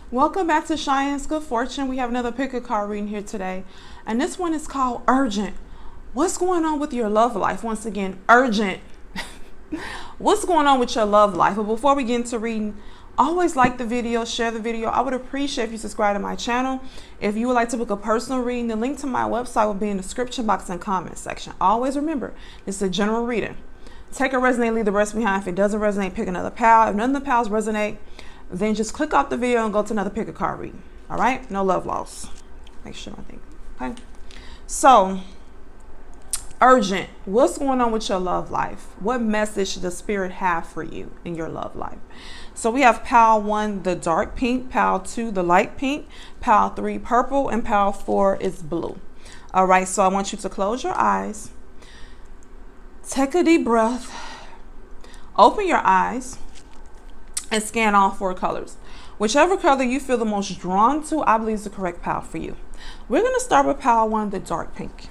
Welcome back to Cheyenne's Good Fortune. We have another pick a card reading here today. And this one is called Urgent. What's going on with your love life? Once again, urgent. What's going on with your love life? But before we get into reading, always like the video, share the video. I would appreciate if you subscribe to my channel. If you would like to book a personal reading, the link to my website will be in the description box and comment section. Always remember, this is a general reading. Take a resonate, leave the rest behind. If it doesn't resonate, pick another pal. If none of the pals resonate, then just click off the video and go to another pick a card reading. All right, no love loss. Make sure I think. Okay, so urgent. What's going on with your love life? What message does spirit have for you in your love life? So we have pal 1, the dark pink, pal 2, the light pink, pal 3, purple, and pal 4 is blue. All right, so I want you to close your eyes, take a deep breath, open your eyes, and scan all 4 colors. Whichever color you feel the most drawn to, I believe is the correct pal for you. We're going to start with pal 1, the dark pink.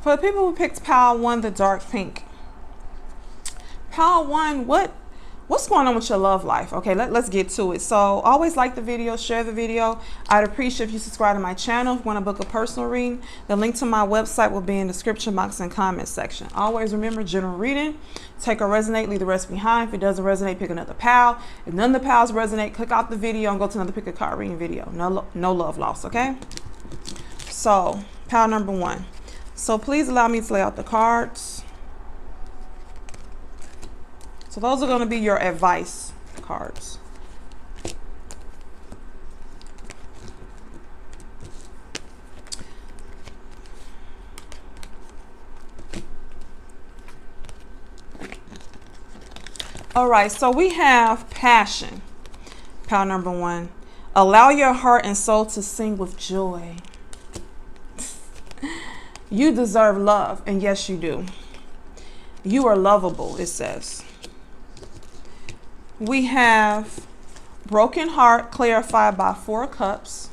For the people who picked pal 1, the dark pink. Pal 1, what's going on with your love life? Okay, let's get to it. So always like the video, share the video. I'd appreciate if you subscribe to my channel. If you want to book a personal reading, the link to my website will be in the description box and comment section. Always remember, general reading. Take a resonate, leave the rest behind. If it doesn't resonate, pick another pal. If none of the pals resonate, click off the video and go to another pick a card reading video. No love loss, okay? So pal number 1. So please allow me to lay out the cards. So those are going to be your advice cards. All right, so we have passion. Pal number 1. Allow your heart and soul to sing with joy. You deserve love, and yes, you do. You are lovable, it says. We have broken heart clarified by 4 cups.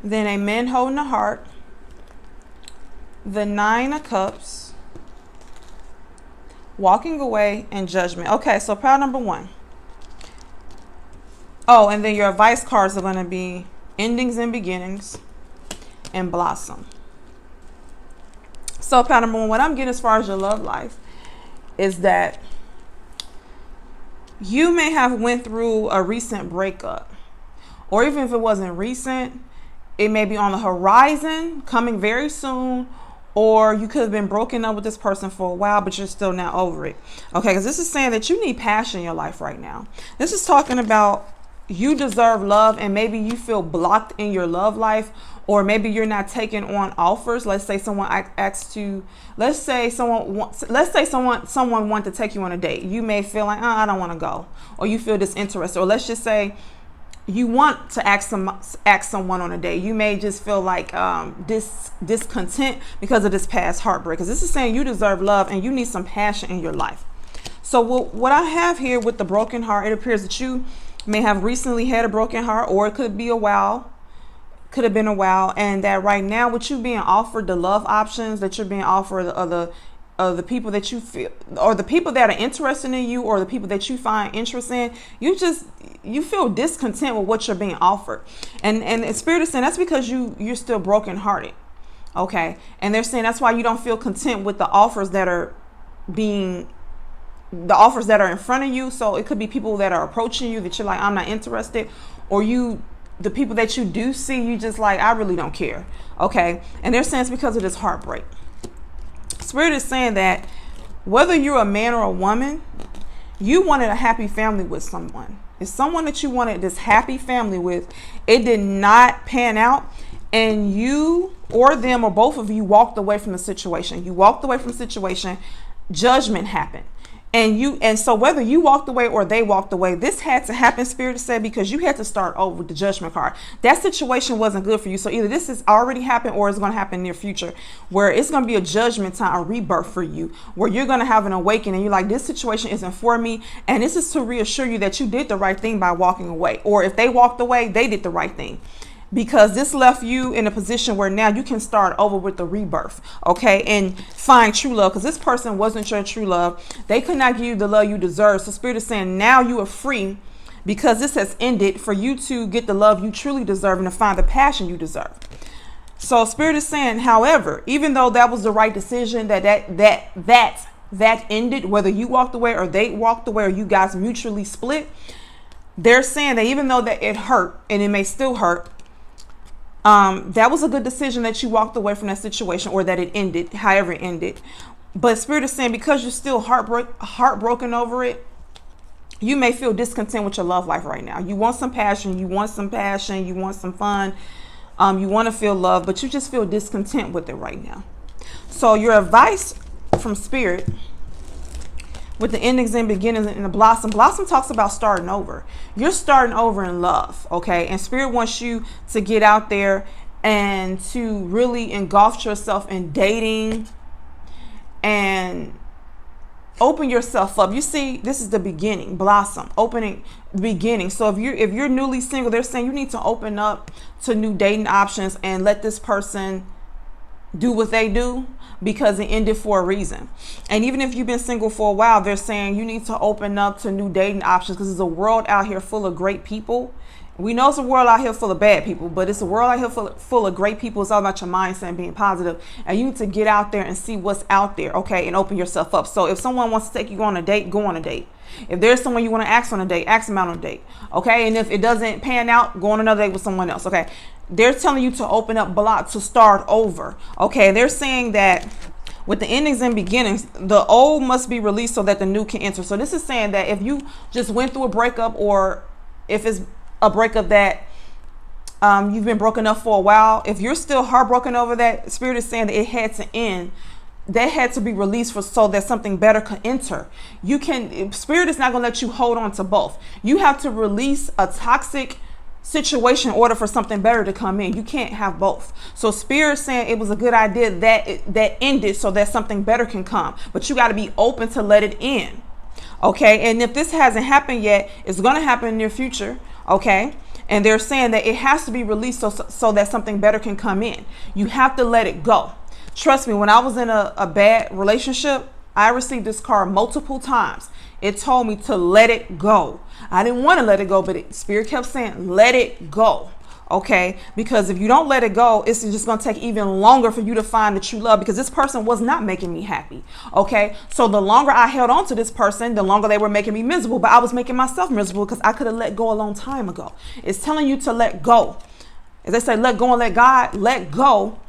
Then a man holding a heart. The 9 of cups. Walking away and judgment. Okay, so pile number 1. Oh, and then your advice cards are going to be endings and beginnings and blossom. So pal number 1, what I'm getting as far as your love life is that you may have went through a recent breakup, or even if it wasn't recent, it may be on the horizon, coming very soon, or you could have been broken up with this person for a while, but you're still not over it. Okay, because this is saying that you need passion in your life right now. This is talking about you deserve love, and maybe you feel blocked in your love life, or maybe you're not taking on offers. Let's say someone asks to, let's say someone wanted to take you on a date. You may feel like, I don't want to go, or you feel disinterested, or let's just say you want to ask someone on a date. You may just feel like discontent because of this past heartbreak. Because this is saying you deserve love and you need some passion in your life. So what I have here with the broken heart, it appears that you may have recently had a broken heart, or it could be a while. Could have been a while, and that right now, with you being offered the love options that you're being offered, the people that you feel, or the people that are interested in you, or the people that you find interest in, you feel discontent with what you're being offered, and the spirit is saying that's because you're still brokenhearted. Okay, and they're saying that's why you don't feel content with the offers that are in front of you. So it could be people that are approaching you that you're like, I'm not interested, or the people that you do see, you just like, I really don't care. Okay, and they're saying it's because of this heartbreak. Spirit is saying that whether you're a man or a woman, you wanted a happy family with someone. It's someone that you wanted this happy family with. It did not pan out, and you or them or both of you walked away from the situation. You walked away from the situation. Judgment happened. And so whether you walked away or they walked away, this had to happen, Spirit said, because you had to start over with the Judgment card. That situation wasn't good for you. So either this has already happened or it's going to happen in the near future, where it's going to be a judgment time, a rebirth for you, where you're going to have an awakening. You're like, this situation isn't for me. And this is to reassure you that you did the right thing by walking away. Or if they walked away, they did the right thing. Because this left you in a position where now you can start over with the rebirth, okay, and find true love, because this person wasn't your true love. They could not give you the love you deserve. So Spirit is saying now you are free, because this has ended, for you to get the love you truly deserve and to find the passion you deserve. So Spirit is saying, however, even though that was the right decision, that ended, whether you walked away or they walked away or you guys mutually split, they're saying that even though that it hurt, and it may still hurt, that was a good decision that you walked away from that situation, or that it ended, however it ended. But Spirit is saying, because you're still heartbroken over it, you may feel discontent with your love life right now. You want some passion, you want some fun, you want to feel love, but you just feel discontent with it right now. So your advice from Spirit, with the endings and beginnings and the blossom talks about starting over. You're starting over in love, okay? And Spirit wants you to get out there and to really engulf yourself in dating and open yourself up. You see, this is the beginning, blossom, opening, beginning. So if you're newly single, they're saying you need to open up to new dating options and let this person do what they do, because it ended for a reason. And even if you've been single for a while, they're saying you need to open up to new dating options, because there's a world out here full of great people. We know it's a world out here full of bad people, but it's a world out here full of great people. It's all about your mindset and being positive. And you need to get out there and see what's out there, okay, and open yourself up. So if someone wants to take you on a date, go on a date. If there's someone you want to ask on a date, ask them out on a date, okay? And if it doesn't pan out, go on another date with someone else, okay? They're telling you to open up block, to start over, okay? They're saying that with the endings and beginnings, the old must be released so that the new can enter. So this is saying that if you just went through a breakup, or if it's a breakup that you've been broken up for a while, if you're still heartbroken over that, Spirit is saying that it had to end. That had to be released so that something better could enter. Spirit is not going to let you hold on to both. You have to release a toxic situation in order for something better to come in. You can't have both. So Spirit saying it was a good idea that ended so that something better can come. But you got to be open to let it in. Okay. And if this hasn't happened yet, it's going to happen in the near future. Okay. And they're saying that it has to be released so that something better can come in. You have to let it go. Trust me, when I was in a bad relationship, I received this card multiple times. It told me to let it go. I didn't want to let it go, but Spirit kept saying, let it go. Okay, because if you don't let it go, it's just going to take even longer for you to find the true love, because this person was not making me happy. Okay, so the longer I held on to this person, the longer they were making me miserable, but I was making myself miserable because I could have let go a long time ago. It's telling you to let go. As they say, let go and let God, let go.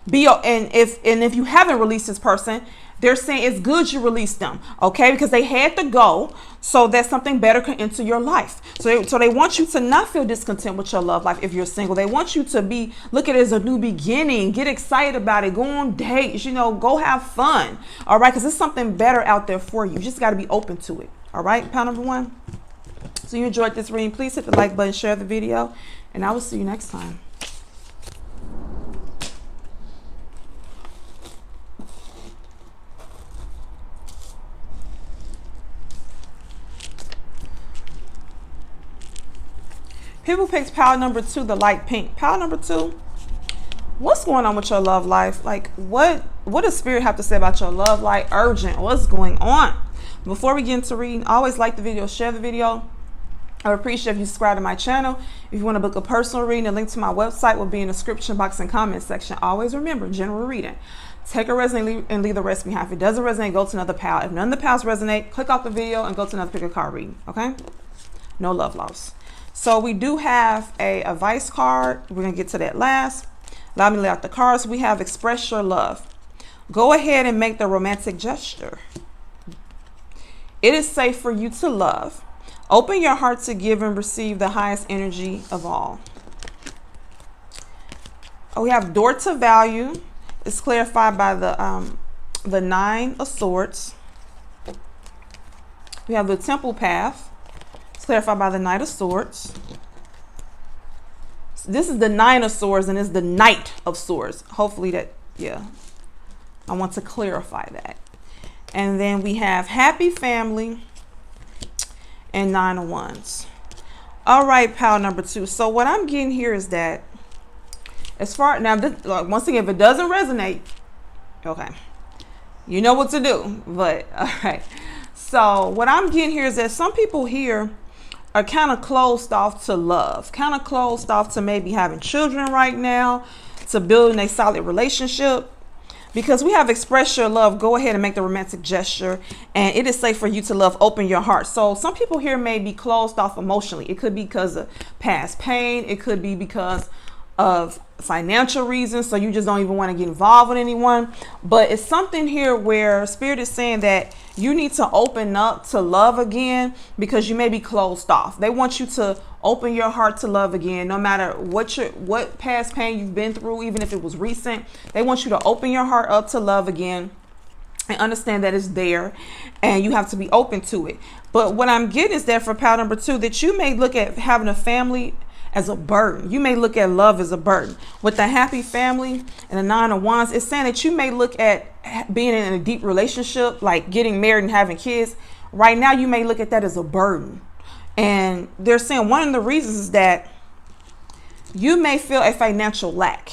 And if you haven't released this person, they're saying it's good you release them, okay? Because they had to go so that something better could enter your life. So they want you to not feel discontent with your love life if you're single. They want you to look at it as a new beginning. Get excited about it. Go on dates, go have fun, all right? Because there's something better out there for you. You just got to be open to it, all right? Pile number one. So you enjoyed this reading. Please hit the like button, share the video, and I will see you next time. People picked pile number 2, the light pink. Pile number 2, what's going on with your love life? Like, what does Spirit have to say about your love life? Urgent. What's going on? Before we get into reading, always like the video, share the video. I would appreciate if you subscribe to my channel. If you want to book a personal reading, a link to my website will be in the description box and comment section. Always remember, general reading. Take a resonate and leave the rest behind. If it doesn't resonate, go to another pile. If none of the piles resonate, click off the video and go to another pick a card reading. Okay? No love loss. So we do have a advice card. We're going to get to that last. Allow me to lay out the cards. We have express your love. Go ahead and make the romantic gesture. It is safe for you to love. Open your heart to give and receive the highest energy of all. We have door to value. It's clarified by the 9 of Swords. We have the temple path. It's clarified by the Knight of Swords. So this is the Nine of Swords, and it's the Knight of Swords. Hopefully that, yeah. I want to clarify that. And then we have happy family and Nine of Wands. All right, pile number 2. So what I'm getting here is that as far now, once again, if it doesn't resonate, okay, you know what to do. But all right. So what I'm getting here is that some people here are kind of closed off to love, kind of closed off to maybe having children right now, to building a solid relationship. Because we have express your love, go ahead and make the romantic gesture. And it is safe for you to love, open your heart. So some people here may be closed off emotionally. It could be because of past pain. It could be because of financial reasons. So you just don't even want to get involved with anyone. But it's something here where Spirit is saying that you need to open up to love again, because you may be closed off. They want you to open your heart to love again, no matter what past pain you've been through, even if it was recent. They want you to open your heart up to love again and understand that it's there, and you have to be open to it. But what I'm getting is that for pile number 2, that you may look at having a family as a burden. You may look at love as a burden. With the happy family and the Nine of Wands, it's saying that you may look at being in a deep relationship, like getting married and having kids. Right now, you may look at that as a burden. And they're saying one of the reasons is that you may feel a financial lack.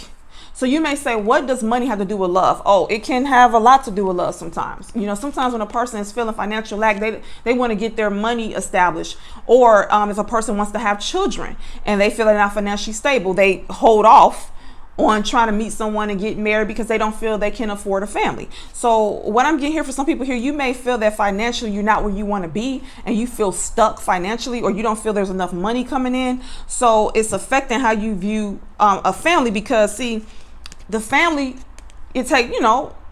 So you may say, what does money have to do with love? Oh, it can have a lot to do with love sometimes. You know, sometimes when a person is feeling financial lack, they want to get their money established. Or if a person wants to have children and they feel they're not financially stable, they hold off on trying to meet someone and get married because they don't feel they can afford a family. So what I'm getting here for some people here, you may feel that financially you're not where you want to be and you feel stuck financially, or you don't feel there's enough money coming in. So it's affecting how you view a family, because see, the family,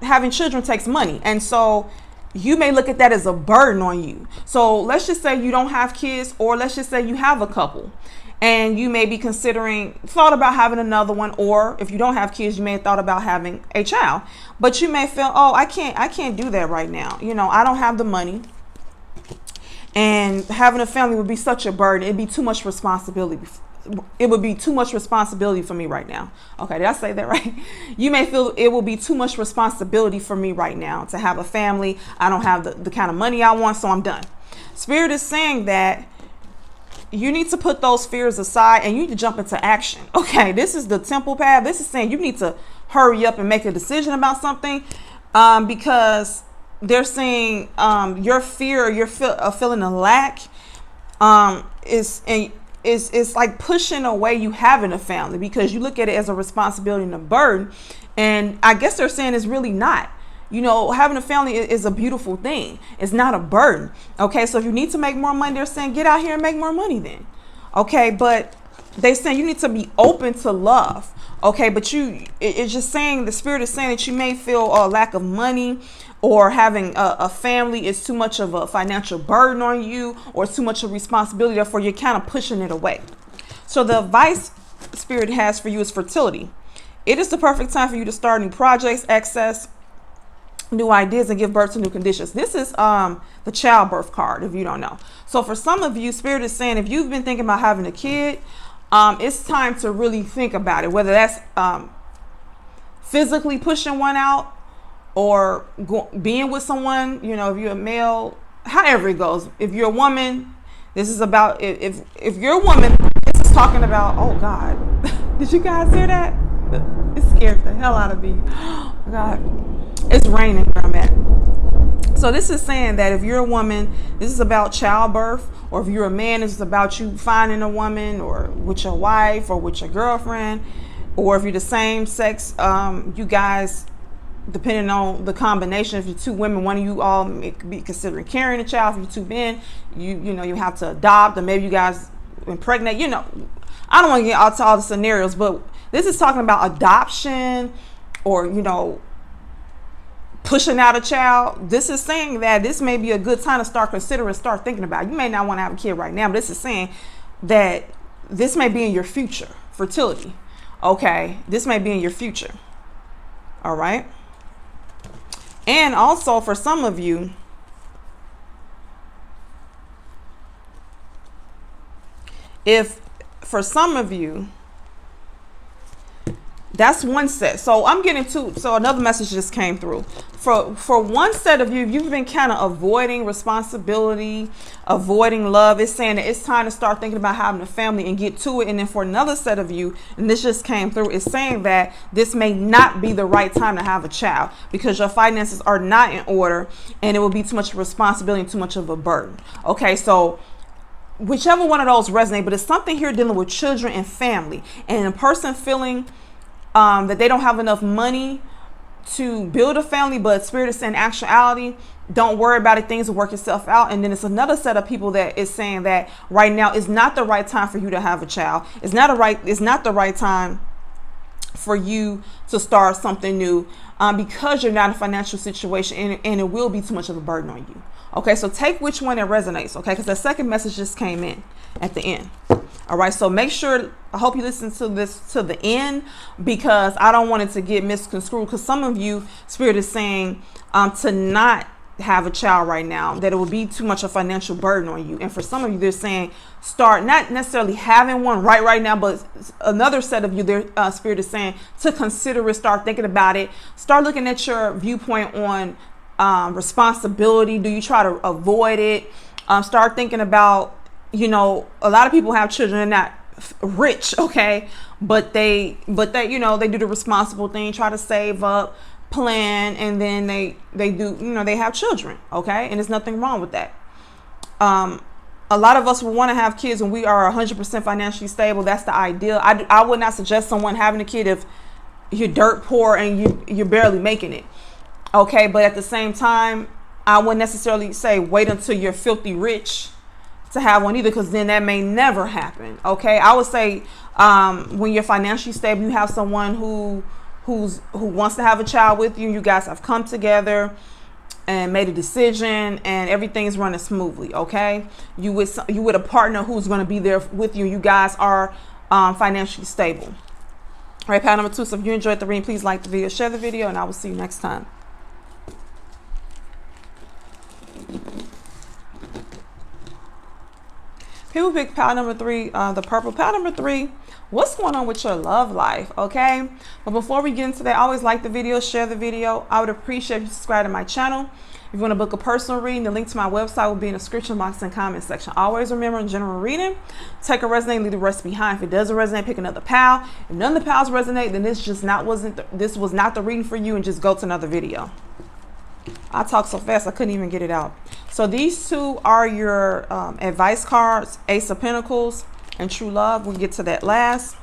having children takes money. And so you may look at that as a burden on you. So let's just say you don't have kids, or let's just say you have a couple and you may be thought about having another one. Or if you don't have kids, you may have thought about having a child, but you may feel, oh, I can't do that right now. I don't have the money, and having a family would be such a burden. It'd be too much responsibility. It would be too much responsibility for me right now. Okay, did I say that right? You may feel it will be too much responsibility for me right now to have a family. I don't have the kind of money I want, so I'm done. Spirit is saying that you need to put those fears aside and you need to jump into action. Okay, this is the temple path. This is saying you need to hurry up and make a decision about something, because they're saying your fear, your feeling of lack is like pushing away you having a family, because you look at it as a responsibility and a burden. And I guess they're saying it's really not. Having a family is a beautiful thing. It's not a burden. Okay, so if you need to make more money, they're saying get out here and make more money then. Okay, but they're saying you need to be open to love. Okay, but it's just saying, the Spirit is saying that you may feel a lack of money, or having a family is too much of a financial burden on you, or it's too much of a responsibility, therefore you're kind of pushing it away. So the advice Spirit has for you is fertility. It is the perfect time for you to start new projects, access new ideas, and give birth to new conditions. This is the childbirth card, if you don't know. So for some of you, Spirit is saying if you've been thinking about having a kid, it's time to really think about it, whether that's physically pushing one out, or being with someone, if you're a male, however it goes. If you're a woman, this is about, if you're a woman, this is talking about, oh God, did you guys hear that? It scared the hell out of me. Oh God, it's raining where I'm at. So this is saying that if you're a woman, this is about childbirth, or if you're a man, this is about you finding a woman, or with your wife, or with your girlfriend, or if you're the same sex, you guys, depending on the combination, if you're two women, one of you all may be considering carrying a child. If you're two men, you have to adopt, or maybe you guys impregnate. I don't want to get out to all the scenarios, but this is talking about adoption, or pushing out a child. This is saying that this may be a good time to start considering, start thinking about it. You may not want to have a kid right now, but this is saying that this may be in your future. Fertility. Okay, this may be in your future. All right. And also for some of you, if for some of you, that's one set. So I'm getting to, so another message just came through. For one set of you, you've been kind of avoiding responsibility, avoiding love. It's saying that it's time to start thinking about having a family and get to it. And then for another set of you, and this just came through, it's saying that this may not be the right time to have a child because your finances are not in order and it will be too much responsibility and too much of a burden. Okay, so whichever one of those resonate, but it's something here dealing with children and family, and a person feeling that they don't have enough money to build a family, but Spirit is saying actuality, don't worry about it, things will work itself out. And then it's another set of people that is saying that right now is not the right time for you to have a child. It's not the right time for you to start something new because you're not in a financial situation and it will be too much of a burden on you. Okay, so take which one that resonates, okay? Because the second message just came in at the end. All right, so make sure, I hope you listen to this to the end because I don't want it to get misconstrued, because some of you, Spirit is saying to not have a child right now, that it will be too much of a financial burden on you. And for some of you, they're saying start not necessarily having one right now, but another set of you, their Spirit is saying to consider it, start thinking about it, start looking at your viewpoint on responsibility. Do you try to avoid it? Start thinking about, you know, a lot of people have children, they're not rich, okay, but they you know, they do the responsible thing, try to save up, plan, and then they do, you know, they have children, okay, and there's nothing wrong with that. A lot of us will want to have kids when we are 100% financially stable. That's the ideal. I would not suggest someone having a kid if you're dirt poor and you're barely making it. Okay, but at the same time, I wouldn't necessarily say wait until you're filthy rich to have one either, because then that may never happen. Okay, I would say when you're financially stable, you have someone who wants to have a child with you. You guys have come together and made a decision, and everything is running smoothly. Okay, you with a partner who's going to be there with you. You guys are financially stable. All right, pattern number 2. So if you enjoyed the reading, please like the video, share the video, and I will see you next time. People pick pile number 3, the purple. Pile number 3, what's going on with your love life? Okay, but before we get into that, always like the video, share the video. I would appreciate if you subscribe to my channel. If you want to book a personal reading, the link to my website will be in the description box and comment section. Always remember, in general reading, take a resonate, leave the rest behind. If it doesn't resonate, pick another pal. If none of the pals resonate, then this was not the reading for you, and just go to another video. I talk so fast I couldn't even get it out. So these two are your advice cards, Ace of Pentacles and True Love. We'll get to that last.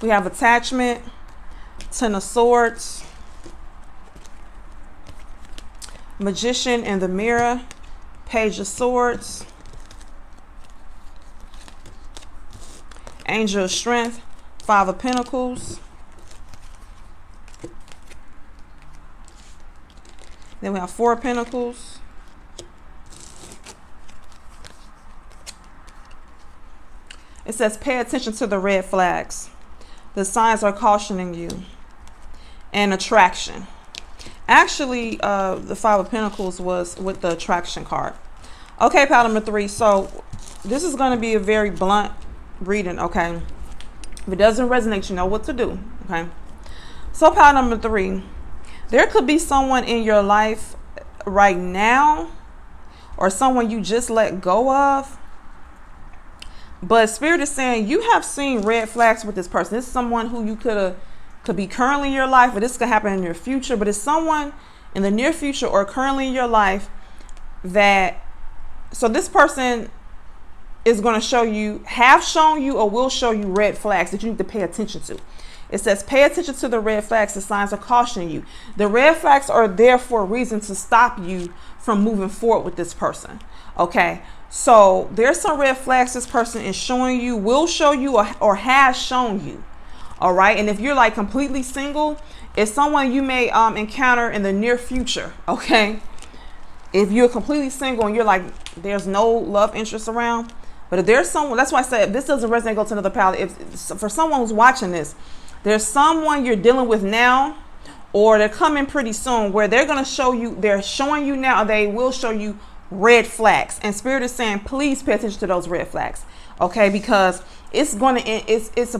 We have Attachment, Ten of Swords, Magician and the Mirror, Page of Swords, Angel of Strength, Five of Pentacles. Then we have Four of Pentacles. It says pay attention to the red flags. The signs are cautioning you. And attraction. Actually, the Five of Pentacles was with the attraction card. Okay, pile number 3. So this is going to be a very blunt reading, okay? If it doesn't resonate, you know what to do, okay? So pile number 3. There could be someone in your life right now, or someone you just let go of, but Spirit is saying you have seen red flags with this person. This is someone who you could be currently in your life, or this could happen in your future, but it's someone in the near future or currently in your life that, so this person is going to show you, have shown you, or will show you red flags that you need to pay attention to. It says, pay attention to the red flags. The signs are cautioning you. The red flags are there for a reason, to stop you from moving forward with this person. Okay, so there's some red flags this person is showing you, will show you, or has shown you. All right, and if you're like completely single, it's someone you may encounter in the near future. Okay, if you're completely single and you're like, there's no love interest around, but if there's someone, that's why I said if this doesn't resonate, go to another pal. If for someone who's watching this, there's someone you're dealing with now, or they're coming pretty soon, where they're going to show you, they're showing you now, they will show you red flags. And Spirit is saying, please pay attention to those red flags. Okay, because it's going to, it's a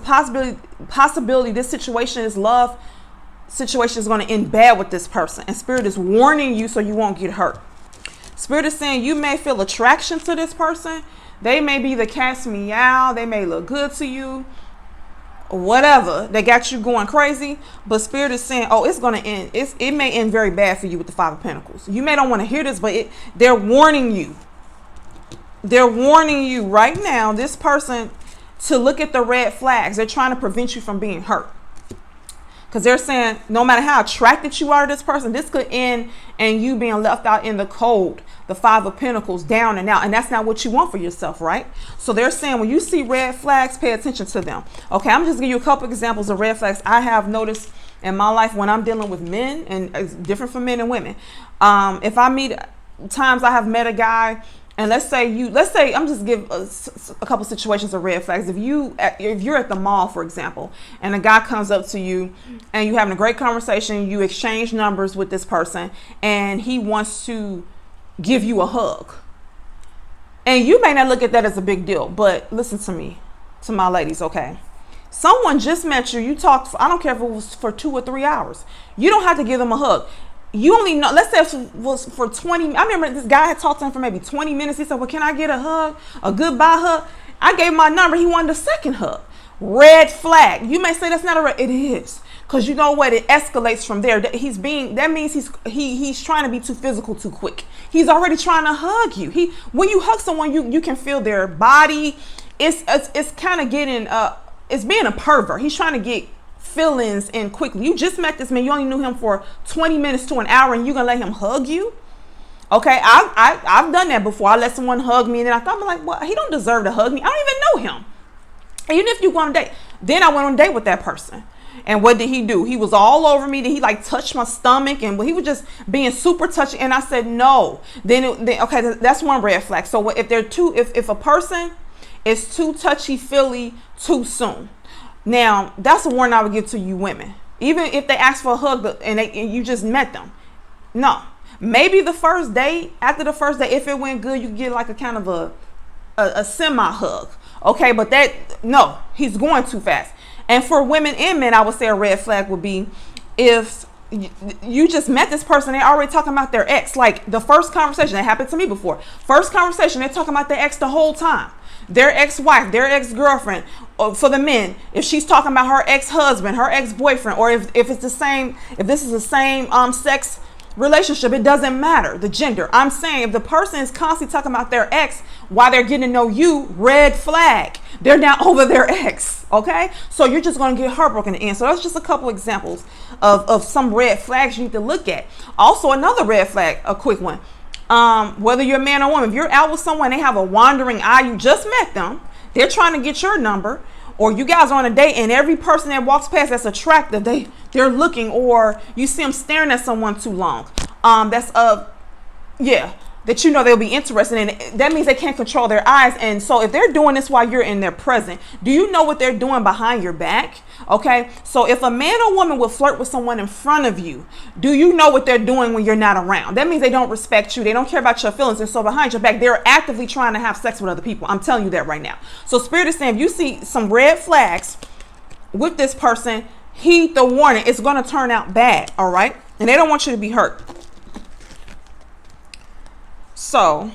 possibility this situation, this love situation is going to end bad with this person. And Spirit is warning you so you won't get hurt. Spirit is saying you may feel attraction to this person. They may be the cat's meow. They may look good to you. Whatever. They got you going crazy. But Spirit is saying, oh, it's going to end. It may end very bad for you with the Five of Pentacles. You may not want to hear this, but they're warning you. They're warning you right now, this person, to look at the red flags. They're trying to prevent you from being hurt. Because they're saying no matter how attracted you are to this person, this could end and you being left out in the cold. The Five of Pentacles, down and out. And that's not what you want for yourself, right? So they're saying when you see red flags, pay attention to them. Okay, I'm just giving you a couple examples of red flags I have noticed in my life when I'm dealing with men, and it's different for men and women. If I meet, times I have met a guy, and let's say I'm just give a couple situations of red flags. If you're at the mall, for example, and a guy comes up to you and you're having a great conversation, you exchange numbers with this person, and he wants to give you a hug. And you may not look at that as a big deal, but listen to me, to my ladies, okay? Someone just met you, you talked for, I don't care if it was for 2 or 3 hours. You don't have to give them a hug. You only know, let's say it was for 20. I remember this guy had talked to him for maybe 20 minutes. He said, well, can I get a hug? A goodbye hug? I gave my number. He wanted a second hug. Red flag. You may say that's not a red. It is. Because you know what? It escalates from there. That means he's trying to be too physical too quick. He's already trying to hug you. When you hug someone, you can feel their body. It's kind of getting, it's being a pervert. He's trying to get feelings in quickly. You just met this man. You only knew him for 20 minutes to an hour and you're going to let him hug you? Okay, I've done that before. I let someone hug me and then I thought, I'm like, well, he don't deserve to hug me. I don't even know him. And even if you go on a date, then I went on a date with that person. And what did he do? He was all over me. Then he like touched my stomach and he was just being super touchy. And I said, no. Then okay, that's one red flag. So if if a person is too touchy-feely too soon, now that's a warning I would give to you women. Even if they ask for a hug and you just met them. No. Maybe the first date, after the first date, if it went good, you get like a kind of a semi-hug. Okay, but no, he's going too fast. And for women and men, I would say a red flag would be if you just met this person, they're already talking about their ex. Like the first conversation, that happened to me before. First conversation, they're talking about their ex the whole time. Their ex-wife, their ex-girlfriend. For the men, if she's talking about her ex-husband, her ex-boyfriend, or if this is the same sex relationship, it doesn't matter the gender. I'm saying if the person is constantly talking about their ex while they're getting to know you, red flag. They're now over their ex. Okay, so you're just going to get heartbroken in the end. So that's just a couple examples of some red flags you need to look at. Also, another red flag, a quick one. Whether you're a man or woman, if you're out with someone, they have a wandering eye, you just met them, they're trying to get your number, or you guys are on a date and every person that walks past that's attractive, they're looking, or you see them staring at someone too long. That you know they'll be interested in. That means they can't control their eyes. And so if they're doing this while you're in their present, do you know what they're doing behind your back? Okay, so if a man or woman will flirt with someone in front of you, do you know what they're doing when you're not around? That means they don't respect you. They don't care about your feelings. And so behind your back, they're actively trying to have sex with other people. I'm telling you that right now. So Spirit is saying, if you see some red flags with this person, heed the warning. It's going to turn out bad. All right. And they don't want you to be hurt. So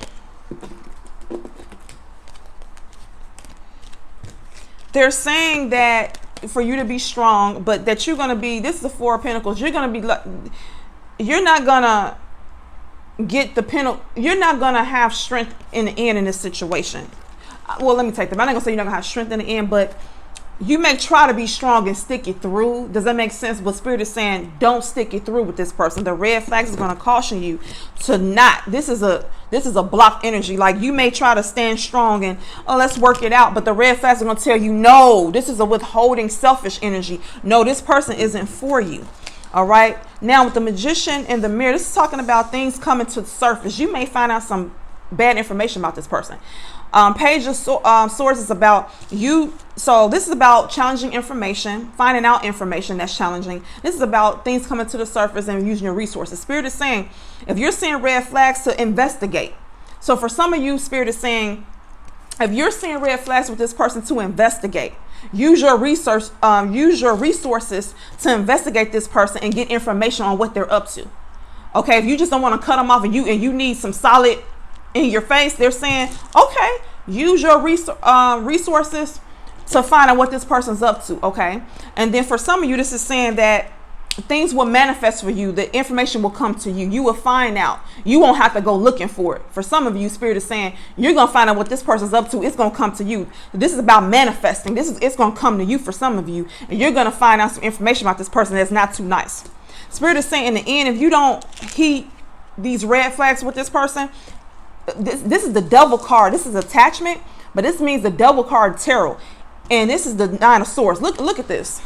they're saying that for you to be strong, but that you're going to be, this is the Four of Pentacles. You're not going to get the penalty. You're not going to have strength in the end in this situation. Well, let me take that. I'm not going to say you're not going to have strength in the end, but you may try to be strong and stick it through. Does that make sense? But Spirit is saying, don't stick it through with this person. The red flags is going to caution you to not. This is a block energy. Like you may try to stand strong and, oh, let's work it out. But the red flags are going to tell you, no, this is a withholding, selfish energy. No, this person isn't for you. All right. Now with the Magician and the Mirror, this is talking about things coming to the surface. You may find out some bad information about this person. Page of Swords is about you. So this is about challenging information, finding out information that's challenging. This is about things coming to the surface and using your resources. Spirit is saying, if you're seeing red flags, to investigate. So for some of you, Spirit is saying, if you're seeing red flags with this person, to investigate. Use your research, use your resources to investigate this person and get information on what they're up to. Okay, if you just don't want to cut them off and you need some solid in your face, they're saying, okay, use your resources to find out what this person's up to. Okay, and then for some of you, this is saying that things will manifest for you. The information will come to you. You will find out. You won't have to go looking for it. For some of you, Spirit is saying you're going to find out what this person's up to. It's going to come to you. This is about manifesting. It's going to come to you for some of you. And you're going to find out some information about this person that's not too nice. Spirit is saying in the end, if you don't heed these red flags with this person, this is the devil card. This is attachment, but this means the devil card tarot. And this is the Nine of Swords. Look at this.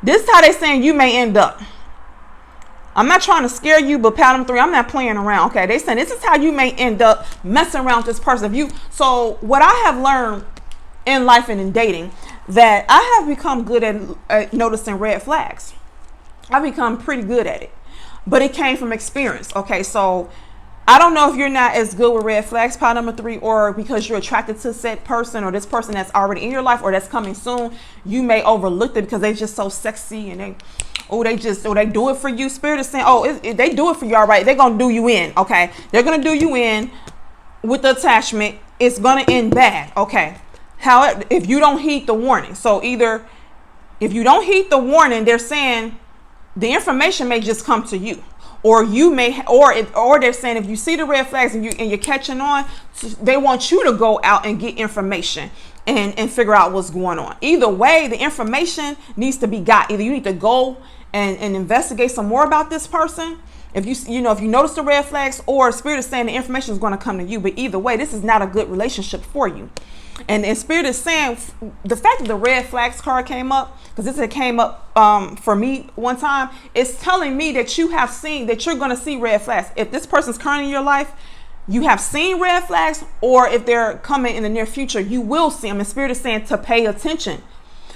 This is how they're saying you may end up. I'm not trying to scare you, but Pattern 3, I'm not playing around. Okay, they saying this is how you may end up messing around with this person. So what I have learned in life and in dating, that I have become good at noticing red flags. I've become pretty good at it, but it came from experience. Okay, so I don't know if you're not as good with red flags, pile number 3, or because you're attracted to said person or this person that's already in your life or that's coming soon, you may overlook it because they're just so sexy and they do it for you. Spirit is saying, they do it for you, all right. They're gonna do you in. Okay, they're gonna do you in with the attachment. It's gonna end bad. Okay. However, if you don't heed the warning, so either if you don't heed the warning, they're saying the information may just come to you. Or you may, or they're saying if you see the red flags and you're catching on, they want you to go out and get information and figure out what's going on. Either way, the information needs to be got. Either you need to go and investigate some more about this person. If you notice the red flags, or Spirit is saying the information is going to come to you. But either way, this is not a good relationship for you. And Spirit is saying the fact that the red flags card came up, because this came up for me one time, it's telling me that you're going to see red flags. If this person's currently in your life, you have seen red flags, or if they're coming in the near future, you will see them. And Spirit is saying to pay attention.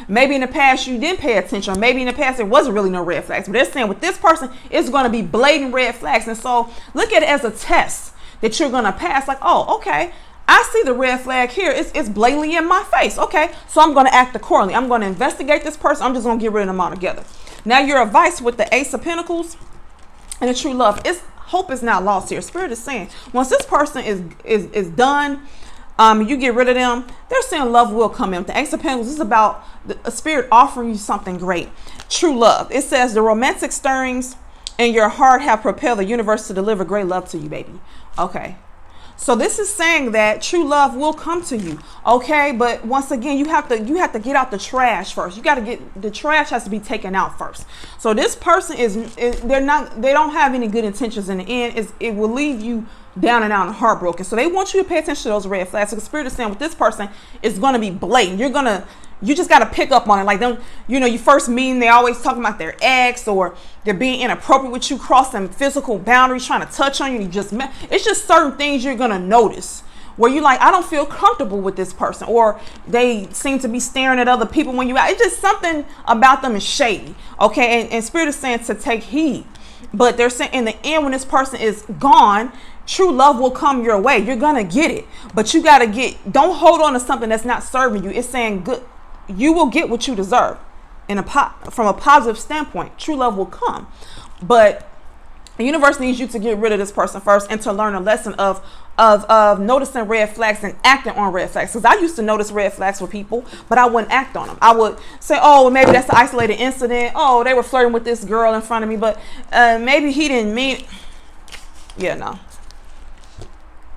Maybe in the past you didn't pay attention, or maybe in the past there wasn't really no red flags. But they're saying with this person, it's going to be blatant red flags. And so look at it as a test that you're going to pass. Like, oh, okay, I see the red flag here. It's blatantly in my face. Okay, so I'm going to act accordingly. I'm going to investigate this person. I'm just going to get rid of them altogether. Now, your advice with the Ace of Pentacles and the true love, hope is not lost here. Spirit is saying once this person is done, you get rid of them, they're saying love will come in. The Ace of Pentacles is about a spirit offering you something great. True love. It says the romantic stirrings in your heart have propelled the universe to deliver great love to you, baby. Okay. So this is saying that true love will come to you. Okay. But once again, you have to get out the trash first. The trash has to be taken out first. So this person they don't have any good intentions in the end. It will leave you down and out and heartbroken. So they want you to pay attention to those red flags. So the Spirit is saying with this person, it's going to be blatant. You just got to pick up on it. Like them, you first meet, they always talking about their ex, or they're being inappropriate with you, crossing physical boundaries, trying to touch on you. It's just certain things you're going to notice where you're like, I don't feel comfortable with this person, or they seem to be staring at other people when you out. It's just something about them is shady. Okay. And Spirit is saying to take heed, but they're saying in the end, when this person is gone, true love will come your way. You're going to get it, but you got to don't hold on to something that's not serving you. It's saying good. You will get what you deserve from a positive standpoint. True love will come, but the universe needs you to get rid of this person first and to learn a lesson of noticing red flags and acting on red flags. Because I used to notice red flags with people, but I wouldn't act on them. I would say, oh, well, maybe that's an isolated incident. Oh, they were flirting with this girl in front of me, but maybe he didn't mean it. Yeah, no.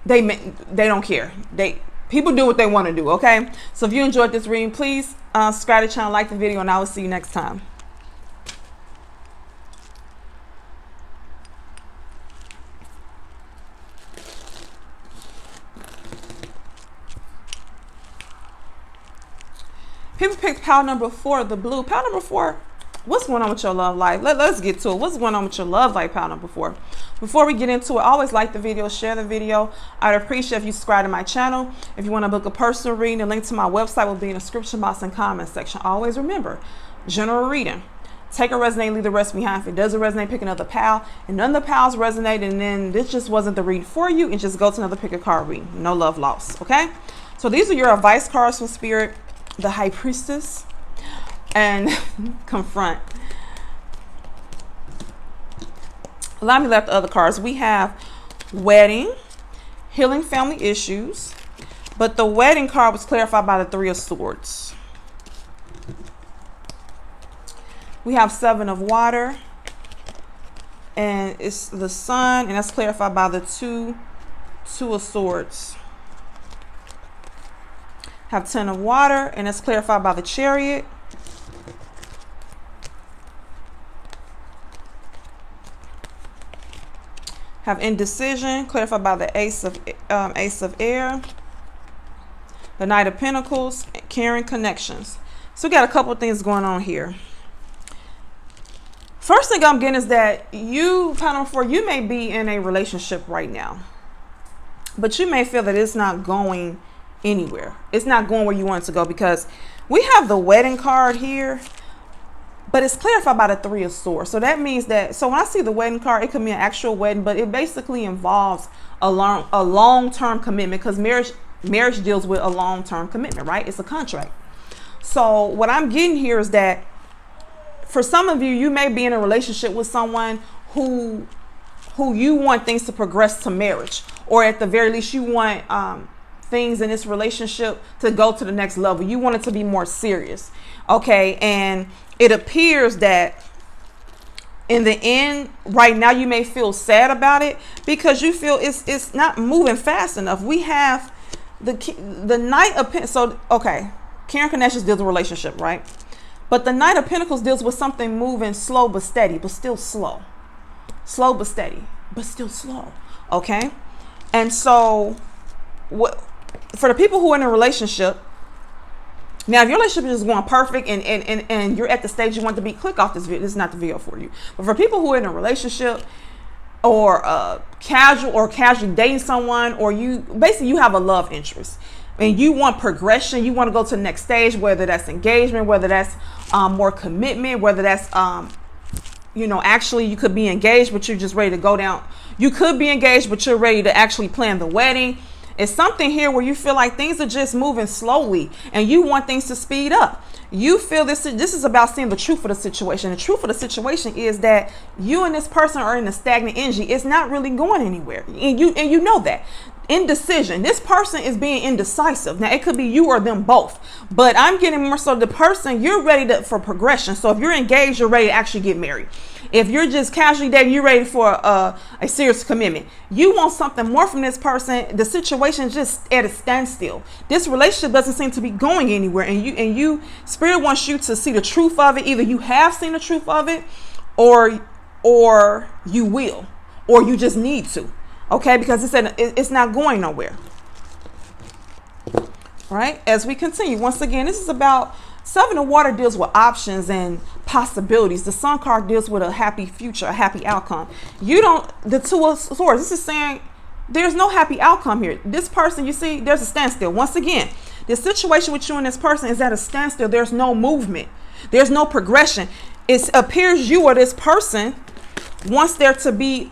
They don't care. People do what they want to do, okay? So if you enjoyed this reading, please subscribe to the channel, like the video, and I will see you next time. People picked pile number 4, the blue. Pile number 4, what's going on with your love life? Let's get to it. What's going on with your love life, pile number 4? Before we get into it, always like the video, share the video. I'd appreciate if you subscribe to my channel. If you want to book a personal reading, the link to my website will be in the description box and comment section. Always remember, general reading. Take a resonate, leave the rest behind. If it doesn't resonate, pick another pal. And none of the pals resonate, and then this just wasn't the read for you, and just go to another pick a card read. No love lost, okay? So these are your advice cards from Spirit. The High Priestess and Confront. Allow me to left the other cards. We have Wedding, Healing Family Issues, but the Wedding card was clarified by the Three of Swords. We have Seven of Water, and it's the Sun, and that's clarified by the Two of Swords. Have 10 of Water, and that's clarified by the Chariot. Have Indecision, clarified by the Ace of Air. The Knight of Pentacles, Caring Connections. So we got a couple of things going on here. First thing I'm getting is that you, pile number 4, you may be in a relationship right now, but you may feel that it's not going anywhere. It's not going where you want it to go, because we have the Wedding card here, but it's clarified by the Three of Swords. So that means that, so when I see the Wedding card, it could be an actual wedding, but it basically involves a long-term commitment, because marriage deals with a long-term commitment, right? It's a contract. So what I'm getting here is that for some of you, you may be in a relationship with someone who you want things to progress to marriage, or at the very least you want things in this relationship to go to the next level. You want it to be more serious. Okay. And it appears that in the end, right now, you may feel sad about it because you feel it's not moving fast enough. We have the Knight of Pentacles. So, okay. Caring Connections deals with relationship, right? But the Knight of Pentacles deals with something moving slow but steady, but still slow. Slow but steady, but still slow. Okay. And so for the people who are in a relationship, now if your relationship is going perfect and you're at the stage you want to be, click off this video. This is not the video for you. But for people who are in a relationship or casually dating someone, or you have a love interest and you want progression, you want to go to the next stage, whether that's engagement, whether that's more commitment, whether that's actually you could be engaged but you're just ready to go down. You could be engaged but you're ready to actually plan the wedding. It's something here where you feel like things are just moving slowly and you want things to speed up. You feel this is about seeing the truth of the situation. The truth of the situation is that you and this person are in a stagnant energy. It's not really going anywhere. And you know that. Indecision. This person is being indecisive. Now it could be you or them both, but I'm getting more so the person, you're ready for progression. So if you're engaged, you're ready to actually get married. If you're just casually dating, you're ready for a serious commitment. You want something more from this person. The situation is just at a standstill. This relationship doesn't seem to be going anywhere. And you Spirit wants you to see the truth of it. Either you have seen the truth of it, or you will, or you just need to. Okay, because it's not going nowhere. All right, as we continue, once again, this is about Seven of Water deals with options and possibilities. The Sun card deals with a happy future, a happy outcome. The Two of Swords, this is saying there's no happy outcome here. This person, you see, there's a standstill. Once again, the situation with you and this person is at a standstill. There's no movement. There's no progression. It appears you or this person wants there to be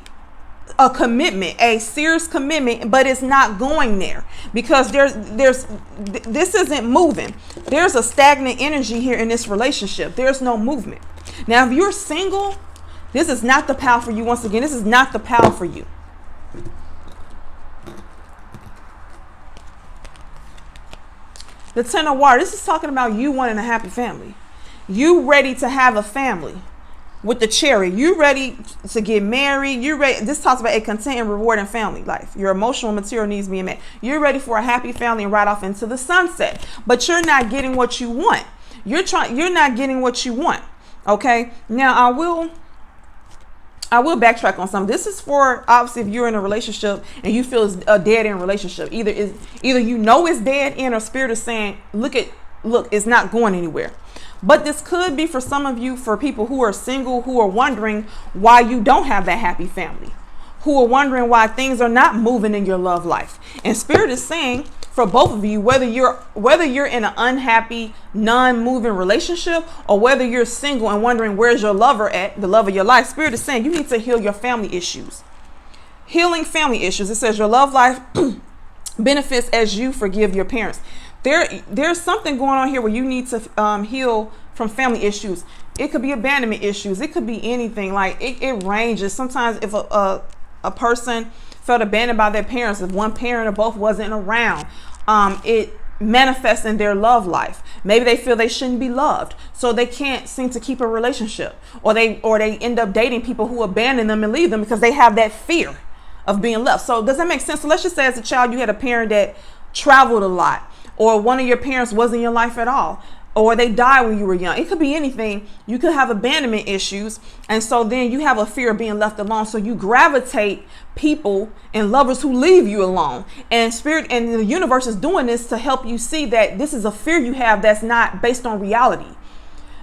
a commitment, a serious commitment, but it's not going there because this isn't moving. There's a stagnant energy here in this relationship. There's no movement. Now, if you're single, this is not the pal for you. Once again, this is not the pal for you. The Ten of Water, this is talking about you wanting a happy family. You ready to have a family. With the Chariot, you ready to get married. You're ready. This talks about a content and rewarding family life. Your emotional and material needs being met. You're ready for a happy family and ride off into the sunset. But you're not getting what you want. You're not getting what you want. Okay. Now I will backtrack on something. This is for obviously if you're in a relationship and you feel it's a dead end relationship. Either you know it's dead end, or Spirit is saying, look, it's not going anywhere. But this could be for some of you, for people who are single, who are wondering why you don't have that happy family, who are wondering why things are not moving in your love life. And Spirit is saying for both of you, whether you're in an unhappy, non-moving relationship, or whether you're single and wondering where's your lover at, the love of your life. Spirit is saying you need to heal your family issues. Healing family issues. It says your love life benefits as you forgive your parents. There's something going on here where you need to heal from family issues. It could be abandonment issues. It could be anything. Like it ranges. Sometimes if a person felt abandoned by their parents, if one parent or both wasn't around, it manifests in their love life. Maybe they feel they shouldn't be loved, so they can't seem to keep a relationship, or they end up dating people who abandon them and leave them because they have that fear of being left. So does that make sense? So let's just say as a child you had a parent that traveled a lot, or one of your parents wasn't in your life at all, or they died when you were young. It could be anything. You could have abandonment issues. And so then you have a fear of being left alone. So you gravitate people and lovers who leave you alone. And spirit and the universe is doing this to help you see that this is a fear you have that's not based on reality.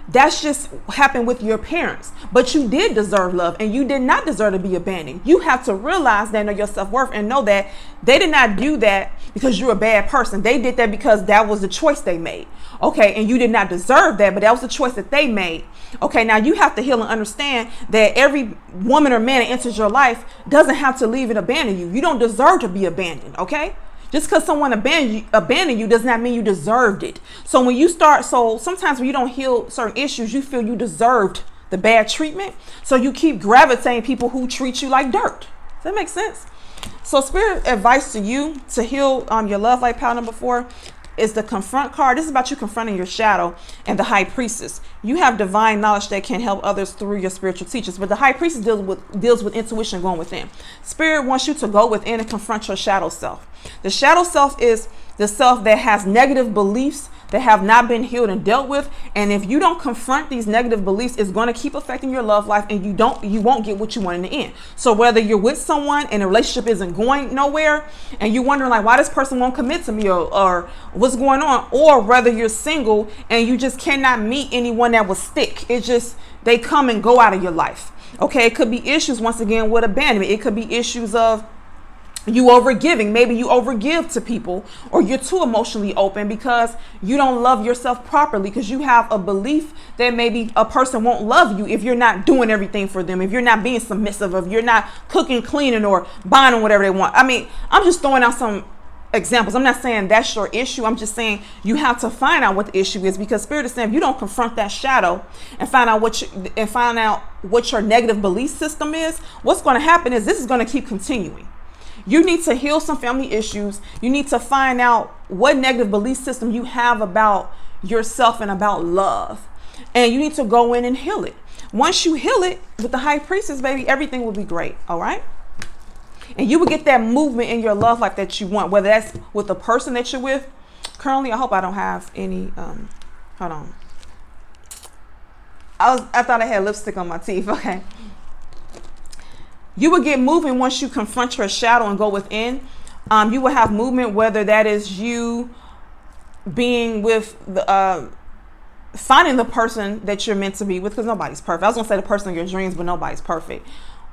That's just happened with your parents. But you did deserve love, and you did not deserve to be abandoned. You have to realize that, know your self-worth, and know that they did not do that because you're a bad person. They did that because that was the choice they made. Okay, and you did not deserve that, but that was the choice that they made. Okay, now you have to heal and understand that every woman or man that enters your life doesn't have to leave and abandon you. You don't deserve to be abandoned, okay? Just because someone abandoned you does not mean you deserved it. So sometimes when you don't heal certain issues, you feel you deserved the bad treatment. So you keep gravitating people who treat you like dirt. Does that make sense? So spirit advice to you to heal your love life, pile number 4, is the confront card. This is about you confronting your shadow and the high priestess. You have divine knowledge that can help others through your spiritual teachers, but the high priestess deals with intuition, going within. Spirit wants you to go within and confront your shadow self. The shadow self is the self that has negative beliefs that have not been healed and dealt with. And if you don't confront these negative beliefs, it's going to keep affecting your love life, and you won't get what you want in the end. So whether you're with someone and the relationship isn't going nowhere, and you're wondering like, why this person won't commit to me, or what's going on, or whether you're single and you just cannot meet anyone that will stick. It's just, they come and go out of your life. Okay. It could be issues, once again, with abandonment. It could be issues of you overgiving. Maybe you overgive to people, or you're too emotionally open because you don't love yourself properly, because you have a belief that maybe a person won't love you if you're not doing everything for them, if you're not being submissive, if you're not cooking, cleaning, or buying them whatever they want. I mean, I'm just throwing out some examples. I'm not saying that's your issue. I'm just saying you have to find out what the issue is, because spirit is saying if you don't confront that shadow and find out what your negative belief system is, what's going to happen is this is going to keep continuing. You need to heal some family issues. You need to find out what negative belief system you have about yourself and about love. And you need to go in and heal it. Once you heal it with the high priestess, baby, everything will be great. All right. And you will get that movement in your love life that you want, whether that's with the person that you're with. Currently, I hope I don't have any. Hold on. I thought I had lipstick on my teeth. Okay. You will get movement once you confront your shadow and go within. You will have movement, whether that is you being with finding the person that you're meant to be with, because nobody's perfect. I was going to say the person of your dreams, but nobody's perfect.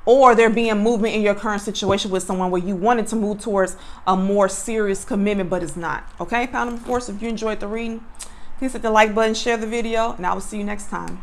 Or there being movement in your current situation with someone where you wanted to move towards a more serious commitment, but it's not. Okay, pile number 4. So if you enjoyed the reading, please hit the like button, share the video, and I will see you next time.